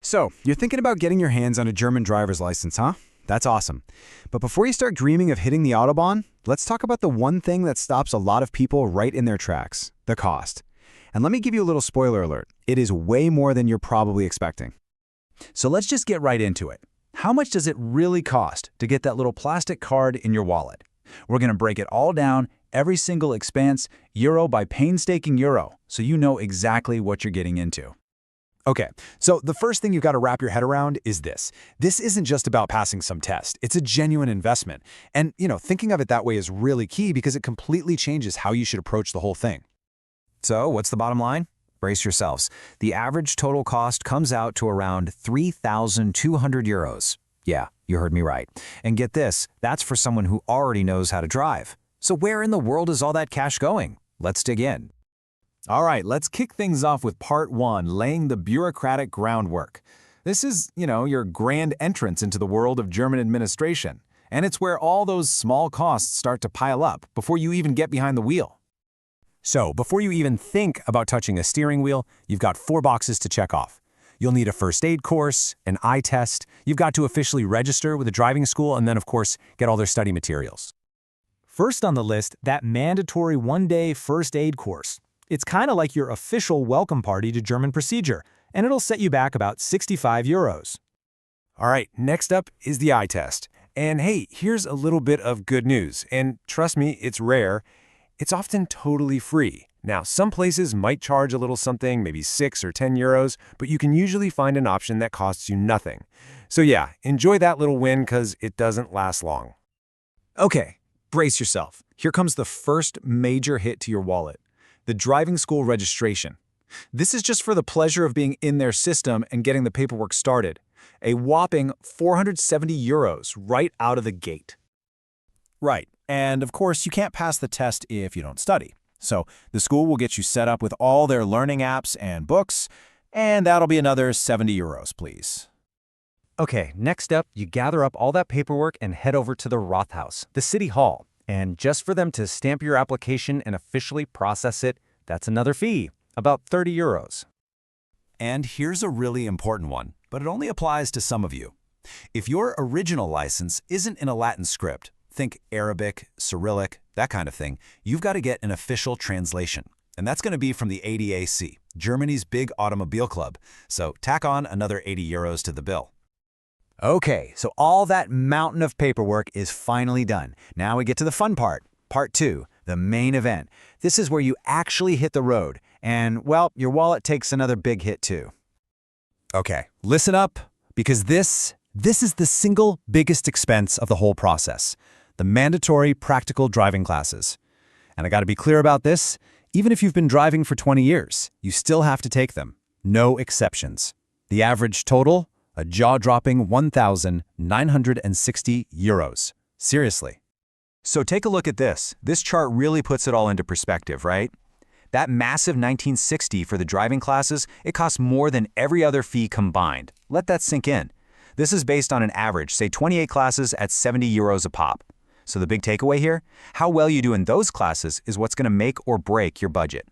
So, you're thinking about getting your hands on a German driver's license, huh? That's awesome. But before you start dreaming of hitting the Autobahn, let's talk about the one thing that stops a lot of people right in their tracks, the cost. And let me give you a little spoiler alert. It is way more than you're probably expecting. So let's just get right into it. How much does it really cost to get that little plastic card in your wallet? We're going to break it all down, every single expense, euro by painstaking euro, so you know exactly what you're getting into. Okay, so the first thing you've got to wrap your head around is this. This isn't just about passing some test. It's a genuine investment. And, thinking of it that way is really key because it completely changes how you should approach the whole thing. So, what's the bottom line? Brace yourselves. The average total cost comes out to around 3,200 euros. Yeah, you heard me right. And get this, that's for someone who already knows how to drive. So where in the world is all that cash going? Let's dig in. All right, let's kick things off with part one, laying the bureaucratic groundwork. This is, your grand entrance into the world of German administration. And it's where all those small costs start to pile up before you even get behind the wheel. So, before you even think about touching a steering wheel, you've got 4 boxes to check off. You'll need a first aid course, an eye test, you've got to officially register with a driving school, and then, of course, get all their study materials. First on the list, that mandatory one-day first aid course. It's kind of like your official welcome party to German procedure, and it'll set you back about 65 euros. All right, next up is the eye test. And hey, here's a little bit of good news, and trust me, it's rare. It's often totally free. Now, some places might charge a little something, maybe 6 or 10 euros, but you can usually find an option that costs you nothing. So yeah, enjoy that little win because it doesn't last long. Okay, brace yourself. Here comes the first major hit to your wallet. The driving school registration. This is just for the pleasure of being in their system and getting the paperwork started. A whopping 470 euros right out of the gate. Right, and of course you can't pass the test if you don't study. So the school will get you set up with all their learning apps and books, and that'll be another 70 euros, please. Okay, next up, you gather up all that paperwork and head over to the Rathaus, the city hall. And just for them to stamp your application and officially process it, that's another fee, about 30 euros. And here's a really important one, but it only applies to some of you. If your original license isn't in a Latin script, think Arabic, Cyrillic, that kind of thing, you've got to get an official translation. And that's going to be from the ADAC, Germany's big automobile club. So tack on another 80 euros to the bill. Okay, so all that mountain of paperwork is finally done. Now we get to the fun part. Part 2, the main event. This is where you actually hit the road. And, well, your wallet takes another big hit too. Okay, listen up, because this is the single biggest expense of the whole process. The mandatory practical driving classes. And I got to be clear about this, even if you've been driving for 20 years, you still have to take them. No exceptions. The average total? A jaw-dropping 1,960 euros. Seriously. So take a look at this. This chart really puts it all into perspective, right? That massive 1960 for the driving classes, it costs more than every other fee combined. Let that sink in. This is based on an average, say 28 classes at 70 euros a pop. So the big takeaway here? How well you do in those classes is what's going to make or break your budget.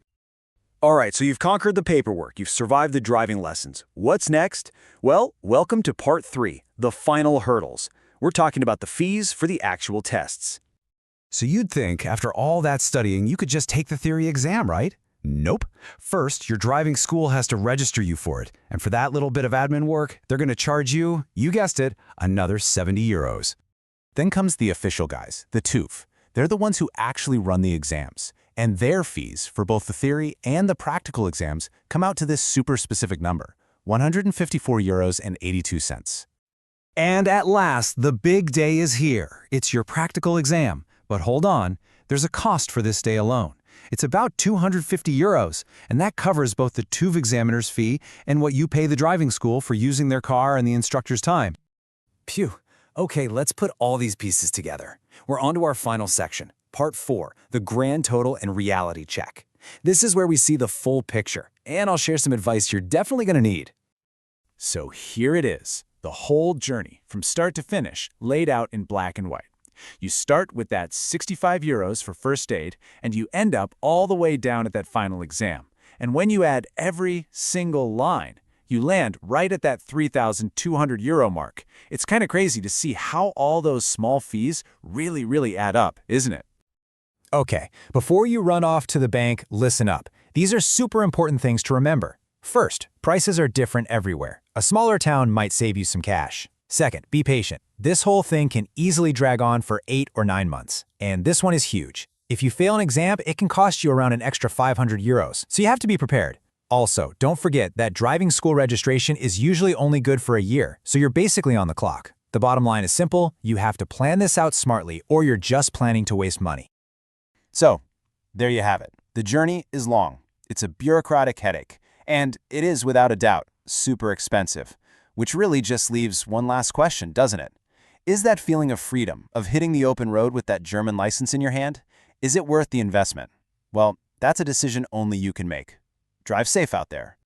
All right, so you've conquered the paperwork, you've survived the driving lessons. What's next? Well, welcome to part 3, the final hurdles. We're talking about the fees for the actual tests. So you'd think, after all that studying, you could just take the theory exam, right? Nope. First, your driving school has to register you for it. And for that little bit of admin work, they're going to charge you, you guessed it, another 70 euros. Then comes the official guys, the TÜV. They're the ones who actually run the exams. And their fees for both the theory and the practical exams come out to this super specific number, 154 euros and 82 cents. And at last, the big day is here. It's your practical exam. But hold on, there's a cost for this day alone. It's about 250 euros, and that covers both the TÜV examiner's fee and what you pay the driving school for using their car and the instructor's time. Phew. Okay, let's put all these pieces together. We're on to our final section. Part 4, the grand total and reality check. This is where we see the full picture, and I'll share some advice you're definitely going to need. So here it is, the whole journey, from start to finish, laid out in black and white. You start with that 65 euros for first aid, and you end up all the way down at that final exam. And when you add every single line, You land right at that €3,200 mark. It's kind of crazy to see how all those small fees really add up, isn't it? Okay, before you run off to the bank, listen up. These are super important things to remember. First, prices are different everywhere. A smaller town might save you some cash. Second, be patient. This whole thing can easily drag on for 8 or 9 months. And this one is huge. If you fail an exam, it can cost you around an extra €500, so you have to be prepared. Also, don't forget that driving school registration is usually only good for a year, so you're basically on the clock. The bottom line is simple: you have to plan this out smartly, or you're just planning to waste money. So, there you have it. The journey is long. It's a bureaucratic headache. And it is, without a doubt, super expensive. Which really just leaves one last question, doesn't it? Is that feeling of freedom, of hitting the open road with that German license in your hand, is it worth the investment? Well, that's a decision only you can make. Drive safe out there.